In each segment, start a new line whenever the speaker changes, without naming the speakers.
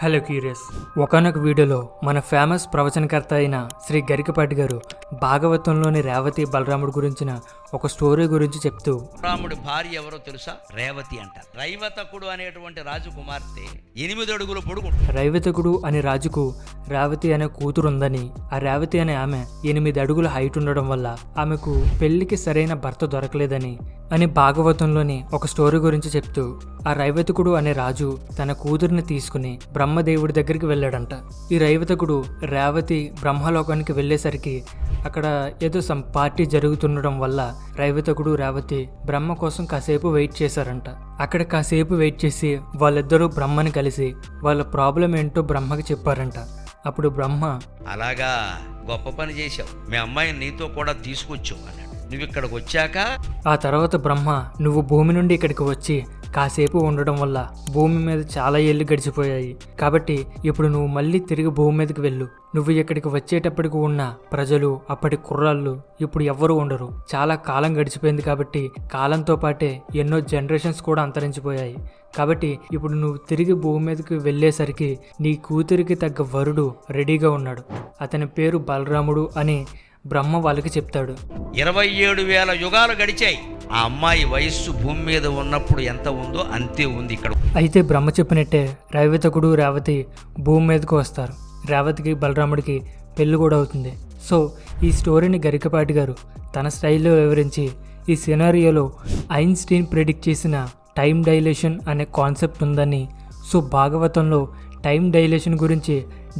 Hello curious. ఒకానొక వీడియోలో మన ఫేమస్ ప్రవచనకర్త అయిన శ్రీ గరికపాటి గారు భాగవతంలోని రేవతి బలరాముడి గురించిన ఒక స్టోరీ గురించి చెప్తూ,
రాముడి భార్య ఎవరో తెలుసా? రేవతి అంట. రైవతకుడు అనేటువంటి రాజు కుమార్తె 8 అడుగులు పొడుగు.
రైవతకుడు అనే రాజుకు రేవతి అనే కూతురుందని, ఆ రేవతి అనే ఆమె 8 అడుగుల హైట్ ఉండడం వల్ల ఆమెకు పెళ్లికి సరైన భర్త దొరకలేదని అని భాగవతంలోని ఒక స్టోరీ గురించి చెప్తూ, ఆ రైవతకుడు అనే రాజు తన కూతురిని తీసుకుని బ్రహ్మదేవుడి దగ్గరికి వెళ్ళాడంట. ఈ రైవతకుడు రేవతి బ్రహ్మలోకానికి వెళ్ళేసరికి అక్కడ ఏదో సమ్ పార్టీ జరుగుతుండడం వల్ల రైవతకుడు రేవతి బ్రహ్మ కోసం కాసేపు వెయిట్ చేశారంట. అక్కడ కాసేపు వెయిట్ చేసి వాళ్ళిద్దరూ బ్రహ్మని కలిసి వాళ్ళ ప్రాబ్లం ఏంటో బ్రహ్మకి చెప్పారంట. అప్పుడు బ్రహ్మ,
అలాగా గొప్ప పని చేశావు, మీ అమ్మాయిని నీతో కూడా తీసుకొచ్చావు అన్నాడు. నువ్వు ఇక్కడికి వచ్చాక
ఆ తర్వాత బ్రహ్మ, నువ్వు భూమి నుండి ఇక్కడికి వచ్చి కాసేపు ఉండడం వల్ల భూమి మీద చాలా ఏళ్ళు గడిచిపోయాయి, కాబట్టి ఇప్పుడు నువ్వు మళ్ళీ తిరిగి భూమి మీదకి వెళ్ళు. నువ్వు ఇక్కడికి వచ్చేటప్పటికి ఉన్న ప్రజలు, అప్పటి కుర్రాళ్ళు ఇప్పుడు ఎవ్వరూ ఉండరు. చాలా కాలం గడిచిపోయింది కాబట్టి కాలంతో పాటే ఎన్నో జనరేషన్స్ కూడా అంతరించిపోయాయి. కాబట్టి ఇప్పుడు నువ్వు తిరిగి భూమి మీదకి వెళ్ళేసరికి నీ కూతురికి తగ్గ వరుడు రెడీగా ఉన్నాడు. అతని పేరు బలరాముడు అని బ్రహ్మ వాళ్ళకి చెప్తాడు.
27,000 యుగాలు గడిచాయి. ఆ అమ్మాయి వయస్సు భూమి మీద ఉన్నప్పుడు ఎంత ఉందో అంతే ఉంది ఇక్కడ.
అయితే బ్రహ్మ చెప్పినట్టే రైవతకుడు రేవతి భూమి మీదకు వస్తారు. రేవతికి బలరాముడికి పెళ్లి కూడా అవుతుంది. సో ఈ స్టోరీని గరికపాటి గారు తన స్టైల్లో వివరించి, ఈ సినారియోలో ఐన్స్టీన్ ప్రెడిక్ట్ చేసిన టైం డైలేషన్ అనే కాన్సెప్ట్ ఉందని, సో భాగవతంలో టైం డైలేషన్ గురించి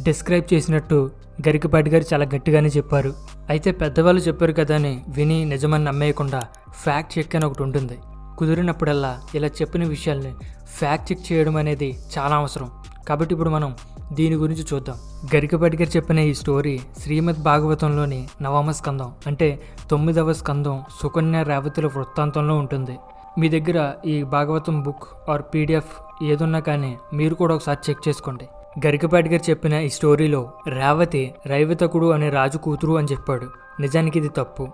డిస్క్రైబ్ చేసినట్టు గరికపాటి గారు చాలా గట్టిగానే చెప్పారు. అయితే పెద్దవాళ్ళు చెప్పారు కదా అని విని నిజమని నమ్మేయకుండా ఫ్యాక్ట్ చెక్ అని ఒకటి ఉంటుంది. కుదిరినప్పుడల్లా ఇలా చెప్పిన విషయాల్ని ఫ్యాక్ట్ చెక్ చేయడం అనేది చాలా అవసరం. కాబట్టి ఇప్పుడు మనం దీని గురించి చూద్దాం. గరికపాటి గారు చెప్పిన ఈ స్టోరీ శ్రీమద్ భాగవతంలోని 9వ స్కందం అంటే 9వ స్కందం సుకన్య రేవతుల వృత్తాంతంలో ఉంటుంది. మీ దగ్గర ఈ భాగవతం బుక్ ఆర్ పీడిఎఫ్ ఏదున్నా కానీ మీరు కూడా ఒకసారి చెక్ చేసుకోండి. గరికపాటి గారు చెప్పిన ఈ స్టోరీలో రేవతి రైవతకుడు అనే రాజు కూతురు అని చెప్పాడు. నిజానికి ఇది తప్పు.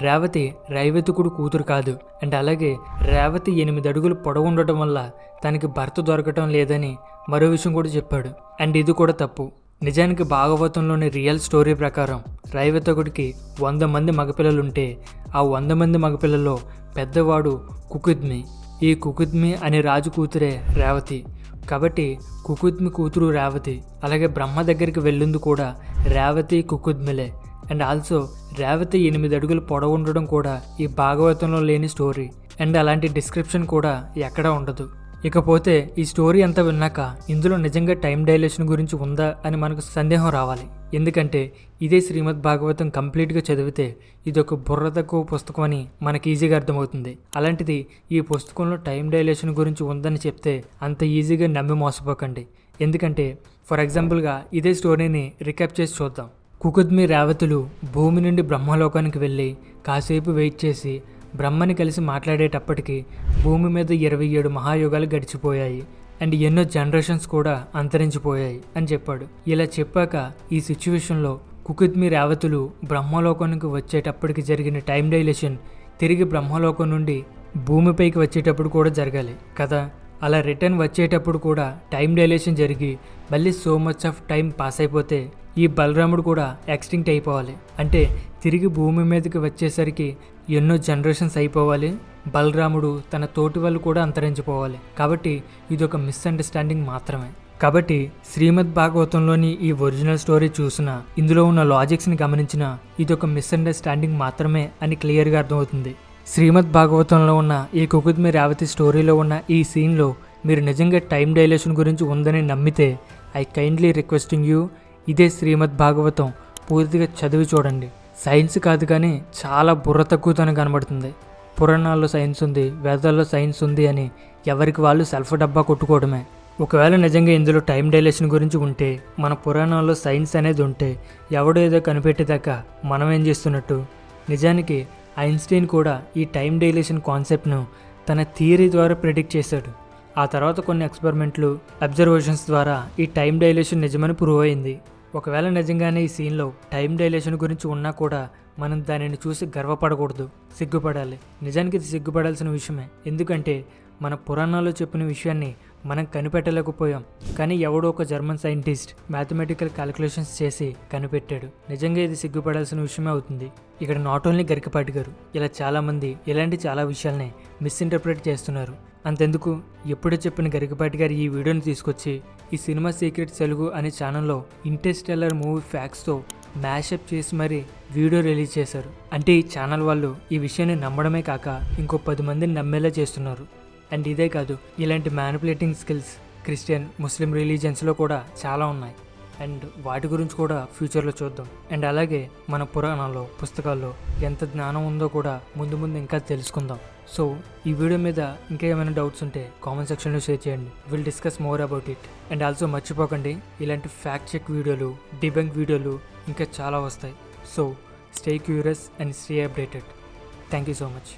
రేవతి రైవతకుడు కూతురు కాదు. అండ్ అలాగే రేవతి 8 అడుగులు పొడవు ఉండటం వల్ల తనకి భర్త దొరకటం లేదని మరో విషయం కూడా చెప్పాడు. అండ్ ఇది కూడా తప్పు. నిజానికి భాగవతంలోని రియల్ స్టోరీ ప్రకారం రైవతకుడికి 100 మంది మగపిల్లలుంటే ఆ 100 మంది మగపిల్లల్లో పెద్దవాడు కుకుద్మి. ఈ కుకుద్మి అనే రాజు కూతురే రేవతి. కాబట్టి కుకుద్మి కూతురు రేవతి. అలాగే బ్రహ్మ దగ్గరికి వెళ్ళింది కూడా రేవతి కుకుద్మిలే. అండ్ ఆల్సో రేవతి 8 అడుగులు పొడవు ఉండడం కూడా ఈ భాగవతంలో లేని స్టోరీ. అండ్ అలాంటి డిస్క్రిప్షన్ కూడా ఎక్కడా ఉండదు. ఇకపోతే ఈ స్టోరీ అంతా విన్నాక ఇందులో నిజంగా టైం డైలేషన్ గురించి ఉందా అని మనకు సందేహం రావాలి. ఎందుకంటే ఇదే శ్రీమద్ భాగవతం కంప్లీట్గా చదివితే ఇది ఒక బుర్ర తక్కువ పుస్తకం అని మనకి ఈజీగా అర్థమవుతుంది. అలాంటిది ఈ పుస్తకంలో టైం డైలేషన్ గురించి ఉందని చెప్తే అంత ఈజీగా నమ్మి మోసపోకండి. ఎందుకంటే ఫర్ ఎగ్జాంపుల్గా ఇదే స్టోరీని రికాప్ చేసి చూద్దాం. కుకుద్మి రేవతులు భూమి నుండి బ్రహ్మలోకానికి వెళ్ళి కాసేపు వెయిట్ చేసి బ్రహ్మని కలిసి మాట్లాడేటప్పటికి భూమి మీద 27 మహాయుగాలు గడిచిపోయాయి. అండ్ ఎన్నో జనరేషన్స్ కూడా అంతరించిపోయాయి అని చెప్పాడు. ఇలా చెప్పాక ఈ సిచ్యువేషన్లో కుకుద్మి రేవతులు బ్రహ్మలోకానికి వచ్చేటప్పటికి జరిగిన టైం డైలేషన్ తిరిగి బ్రహ్మలోకం నుండి భూమిపైకి వచ్చేటప్పుడు కూడా జరగాలి కదా. అలా రిటర్న్ వచ్చేటప్పుడు కూడా టైం డైలేషన్ జరిగి మళ్ళీ so much of time pass అయిపోతే ఈ బలరాముడు కూడా ఎక్స్టింక్ట్ అయిపోవాలి. అంటే తిరిగి భూమి మీదకి వచ్చేసరికి ఎన్నో జనరేషన్స్ అయిపోవాలి. బలరాముడు తన తోటి వాళ్ళు కూడా అంతరించిపోవాలి. కాబట్టి ఇది ఒక మిస్అండర్స్టాండింగ్ మాత్రమే. కాబట్టి శ్రీమద్ భాగవతంలోని ఈ ఒరిజినల్ స్టోరీ చూసినా, ఇందులో ఉన్న లాజిక్స్ని గమనించినా ఇది ఒక మిస్అండర్స్టాండింగ్ మాత్రమే అని క్లియర్గా అర్థమవుతుంది. శ్రీమద్ భాగవతంలో ఉన్న ఈ కుకుద్మి రేవతి స్టోరీలో ఉన్న ఈ సీన్లో మీరు నిజంగా టైం డైలేషన్ గురించి ఉందని నమ్మితే ఐ కైండ్లీ రిక్వెస్టింగ్ యూ, ఇదే శ్రీమద్ భాగవతం పూర్తిగా చదివి చూడండి. సైన్స్ కాదు కానీ చాలా బుర్ర తక్కువతోనే కనబడుతుంది. పురాణాల్లో సైన్స్ ఉంది, వేదాల్లో సైన్స్ ఉంది అని ఎవరికి వాళ్ళు సెల్ఫ్ డబ్బా కొట్టుకోవడమే. ఒకవేళ నిజంగా ఇందులో టైం డైలేషన్ గురించి ఉంటే, మన పురాణాల్లో సైన్స్ అనేది ఉంటే ఎవడో ఏదో కనిపెట్టేదాకా మనం ఏం చేస్తున్నట్టు? నిజానికి ఐన్స్టీన్ కూడా ఈ టైం డైలేషన్ కాన్సెప్ట్ను తన థియరీ ద్వారా ప్రిడిక్ట్ చేశాడు. ఆ తర్వాత కొన్ని ఎక్స్పెరిమెంట్లు, అబ్జర్వేషన్స్ ద్వారా ఈ టైం డైలేషన్ నిజమని ప్రూవ్ అయింది. ఒకవేళ నిజంగానే ఈ సీన్లో టైం డైలేషన్ గురించి ఉన్నా కూడా మనం దానిని చూసి గర్వపడకూడదు, సిగ్గుపడాలి. నిజానికి ఇది సిగ్గుపడాల్సిన విషయమే. ఎందుకంటే మన పురాణాల్లో చెప్పిన విషయాన్ని మనం కనిపెట్టలేకపోయాం, కానీ ఎవడో ఒక జర్మన్ సైంటిస్ట్ మ్యాథమెటికల్ క్యాలిక్యులేషన్స్ చేసి కనిపెట్టాడు. నిజంగా ఇది సిగ్గుపడాల్సిన విషయమే అవుతుంది. ఇక్కడ నాట్ ఓన్లీ గరికపాటి గారు, ఇలా చాలామంది ఇలాంటి చాలా విషయాల్ని మిస్ఇంటర్ప్రిట్ చేస్తున్నారు. అంతెందుకు, ఎప్పుడో చెప్పిన గరికపాటి గారు ఈ వీడియోని తీసుకొచ్చి ఈ సినిమా సీక్రెట్స్ తెలుగు అనే ఛానల్లో ఇంటర్స్టెల్లర్ మూవీ ఫ్యాక్ట్స్తో మ్యాషప్ చేసి మరీ వీడియో రిలీజ్ చేశారు. అంటే ఈ ఛానల్ వాళ్ళు ఈ విషయాన్ని నమ్మడమే కాక ఇంకో 10 మందిని నమ్మేలా చేస్తున్నారు. అండ్ ఇదే కాదు, ఇలాంటి మ్యానిపులేటింగ్ స్కిల్స్ క్రిస్టియన్, ముస్లిం రిలీజియన్స్లో కూడా చాలా ఉన్నాయి. అండ్ వాటి గురించి కూడా ఫ్యూచర్లో చూద్దాం. అండ్ అలాగే మన పురాణాల్లో, పుస్తకాల్లో ఎంత జ్ఞానం ఉందో కూడా ముందు ముందు ఇంకా తెలుసుకుందాం. సో ఈ వీడియో మీద ఇంకా ఏమైనా డౌట్స్ ఉంటే కామెంట్ సెక్షన్లో షేర్ చేయండి. Will discuss more about it. And also మర్చిపోకండి, ఇలాంటి ఫ్యాక్ట్ చెక్ వీడియోలు, డిబంక్ వీడియోలు ఇంకా చాలా వస్తాయి. So stay curious and stay updated. Thank you so much.